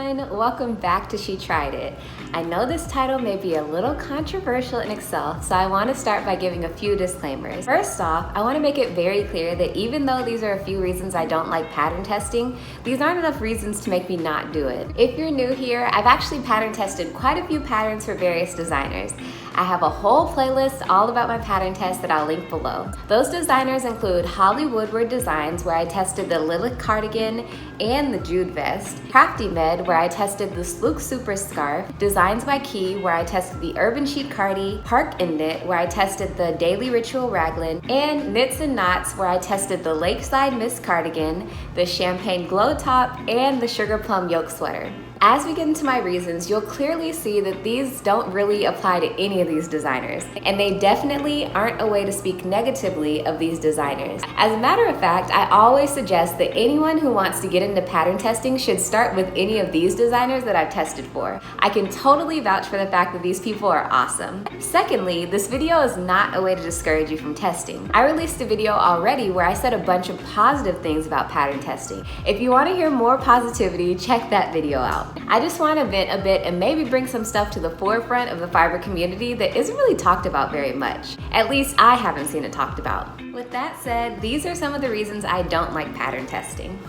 everyone, welcome back to She Tried It. I know this title may be a little controversial in Excel, so I want to start by giving a few disclaimers. First off, I want to make it very clear that even though these are a few reasons I don't like pattern testing, these aren't enough reasons to make me not do it. If you're new here, I've actually pattern tested quite a few patterns for various designers. I have a whole playlist all about my pattern tests that I'll link below. Those designers include Holly Woodward Designs, where I tested the Lilith cardigan and the Jude vest, Crafty Med, where I tested the Slook Super scarf, Designs by Key, where I tested the Urban Chic cardi, Park and Knit, where I tested the Daily Ritual raglan, and Knits and Knots, where I tested the Lakeside Mist cardigan, the Champagne Glow top, and the Sugar Plum yoke sweater. As we get into my reasons, you'll clearly see that these don't really apply to any of these designers, and they definitely aren't a way to speak negatively of these designers. As a matter of fact, I always suggest that anyone who wants to get into pattern testing should start with any of these designers that I've tested for. I can totally vouch for the fact that these people are awesome. Secondly, this video is not a way to discourage you from testing. I released a video already where I said a bunch of positive things about pattern testing. If you want to hear more positivity, check that video out. I just want to vent a bit and maybe bring some stuff to the forefront of the fiber community that isn't really talked about very much. At least I haven't seen it talked about. With that said, these are some of the reasons I don't like pattern testing.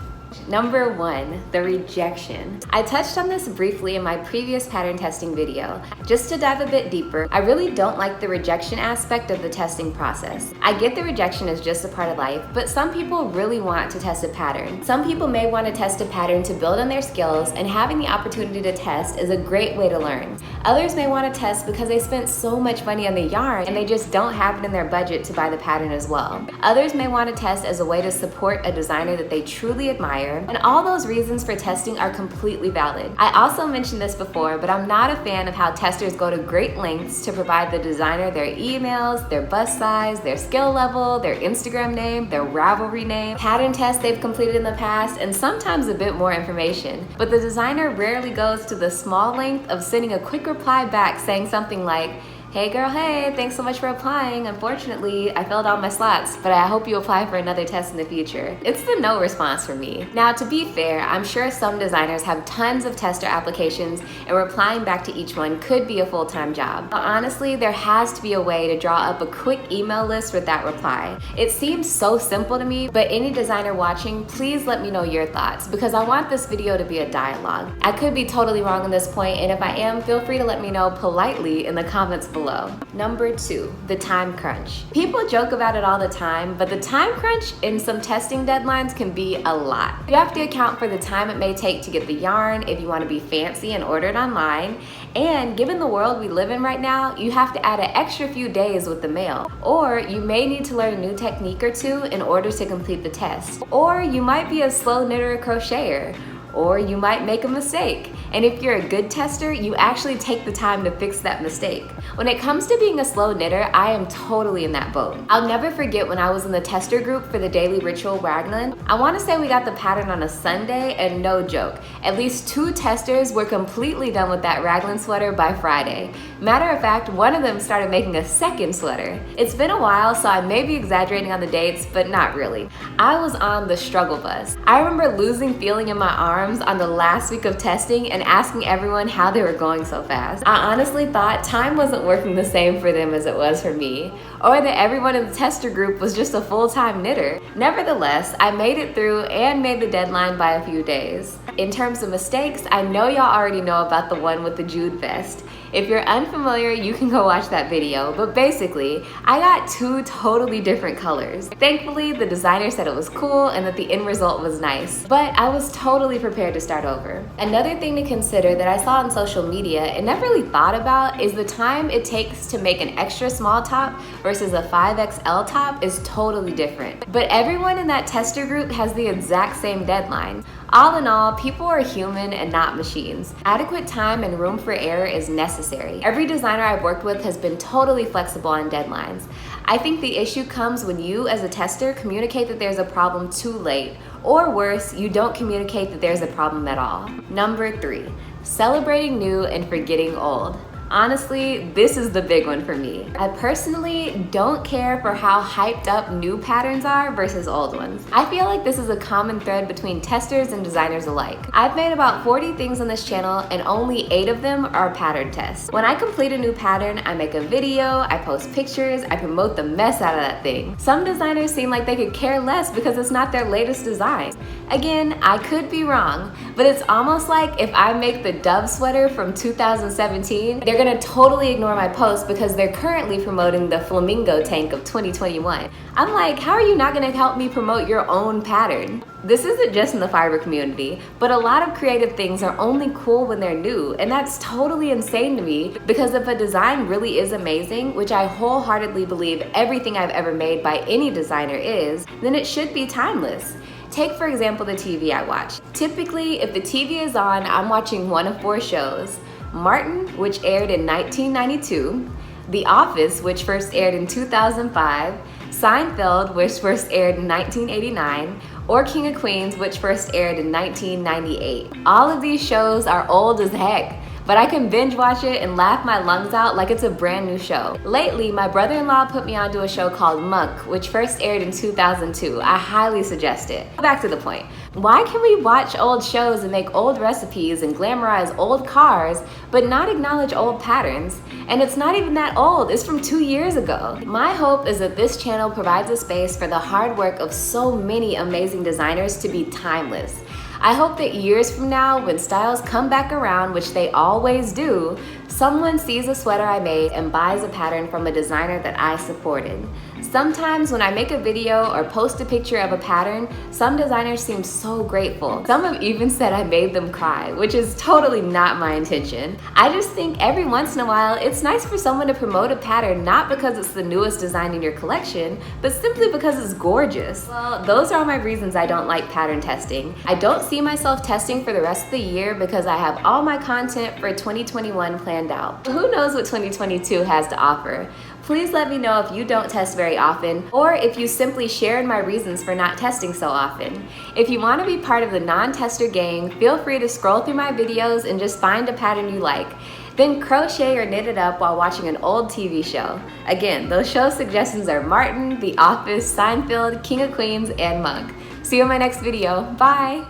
Number 1, the rejection. I touched on this briefly in my previous pattern testing video. Just to dive a bit deeper, I really don't like the rejection aspect of the testing process. I get the rejection is just a part of life, but some people really want to test a pattern. Some people may want to test a pattern to build on their skills, and having the opportunity to test is a great way to learn. Others may want to test because they spent so much money on the yarn and they just don't have it in their budget to buy the pattern as well. Others may want to test as a way to support a designer that they truly admire. And all those reasons for testing are completely valid. I also mentioned this before, but I'm not a fan of how testers go to great lengths to provide the designer their emails, their bust size, their skill level, their Instagram name, their Ravelry name, pattern tests they've completed in the past, and sometimes a bit more information. But the designer rarely goes to the small length of sending a quick reply back saying something like, "Hey girl, hey, thanks so much for applying. Unfortunately, I filled out my slots, but I hope you apply for another test in the future." It's the no response for me. Now, to be fair, I'm sure some designers have tons of tester applications, and replying back to each one could be a full-time job. But honestly, there has to be a way to draw up a quick email list with that reply. It seems so simple to me, but any designer watching, please let me know your thoughts, because I want this video to be a dialogue. I could be totally wrong on this point, and if I am, feel free to let me know politely in the comments below. Number 2, the time crunch. People joke about it all the time, but the time crunch in some testing deadlines can be a lot. You have to account for the time it may take to get the yarn if you want to be fancy and order it online, and given the world we live in right now, you have to add an extra few days with the mail. Or you may need to learn a new technique or two in order to complete the test. Or you might be a slow knitter or crocheter. Or you might make a mistake. And if you're a good tester, you actually take the time to fix that mistake. When it comes to being a slow knitter, I am totally in that boat. I'll never forget when I was in the tester group for the Daily Ritual raglan. I want to say we got the pattern on a Sunday, and no joke, at least 2 testers were completely done with that raglan sweater by Friday. Matter of fact, one of them started making a second sweater. It's been a while, so I may be exaggerating on the dates, but not really. I was on the struggle bus. I remember losing feeling in my arms on the last week of testing and asking everyone how they were going so fast. I honestly thought time wasn't working the same for them as it was for me, or that everyone in the tester group was just a full-time knitter. Nevertheless, I made it through and made the deadline by a few days. In terms of mistakes, I know y'all already know about the one with the Jude vest. If you're unfamiliar, you can go watch that video, but basically, I got 2 totally different colors. Thankfully, the designer said it was cool and that the end result was nice, but I was totally prepared to start over. Another thing to consider that I saw on social media and never really thought about is the time it takes to make an extra small top versus a 5XL top is totally different. But everyone in that tester group has the exact same deadline. All in all, people are human and not machines. Adequate time and room for error is necessary. Every designer I've worked with has been totally flexible on deadlines. I think the issue comes when you, as a tester, communicate that there's a problem too late, or worse, you don't communicate that there's a problem at all. Number 3, celebrating new and forgetting old. Honestly, this is the big one for me. I personally don't care for how hyped up new patterns are versus old ones. I feel like this is a common thread between testers and designers alike. I've made about 40 things on this channel and only 8 of them are pattern tests. When I complete a new pattern, I make a video, I post pictures, I promote the mess out of that thing. Some designers seem like they could care less because it's not their latest design. Again, I could be wrong, but it's almost like if I make the Dove sweater from 2017, they're gonna totally ignore my post because they're currently promoting the Flamingo tank of 2021. I'm like, how are you not gonna help me promote your own pattern? This isn't just in the fiber community, but a lot of creative things are only cool when they're new, and that's totally insane to me because if a design really is amazing, which I wholeheartedly believe everything I've ever made by any designer is, then it should be timeless. Take for example the TV I watch. Typically, if the TV is on, I'm watching one of 4 shows. Martin, which aired in 1992, The Office, which first aired in 2005, Seinfeld, which first aired in 1989, or King of Queens, which first aired in 1998. All of these shows are old as heck, but I can binge watch it and laugh my lungs out like it's a brand new show. Lately, my brother-in-law put me onto a show called Monk, which first aired in 2002. I highly suggest it. Back to the point. Why can we watch old shows and make old recipes and glamorize old cars, but not acknowledge old patterns? And it's not even that old, it's from 2 years ago. My hope is that this channel provides a space for the hard work of so many amazing designers to be timeless. I hope that years from now, when styles come back around, which they always do, someone sees a sweater I made and buys a pattern from a designer that I supported. Sometimes when I make a video or post a picture of a pattern, some designers seem so grateful. Some have even said I made them cry, which is totally not my intention. I just think every once in a while, it's nice for someone to promote a pattern not because it's the newest design in your collection, but simply because it's gorgeous. Well, those are all my reasons I don't like pattern testing. I don't see myself testing for the rest of the year because I have all my content for 2021 planned out. Who knows what 2022 has to offer? Please let me know if you don't test very often, or if you simply shared my reasons for not testing so often. If you want to be part of the non-tester gang, feel free to scroll through my videos and just find a pattern you like. Then crochet or knit it up while watching an old TV show. Again, those show suggestions are Martin, The Office, Seinfeld, King of Queens, and Monk. See you in my next video. Bye!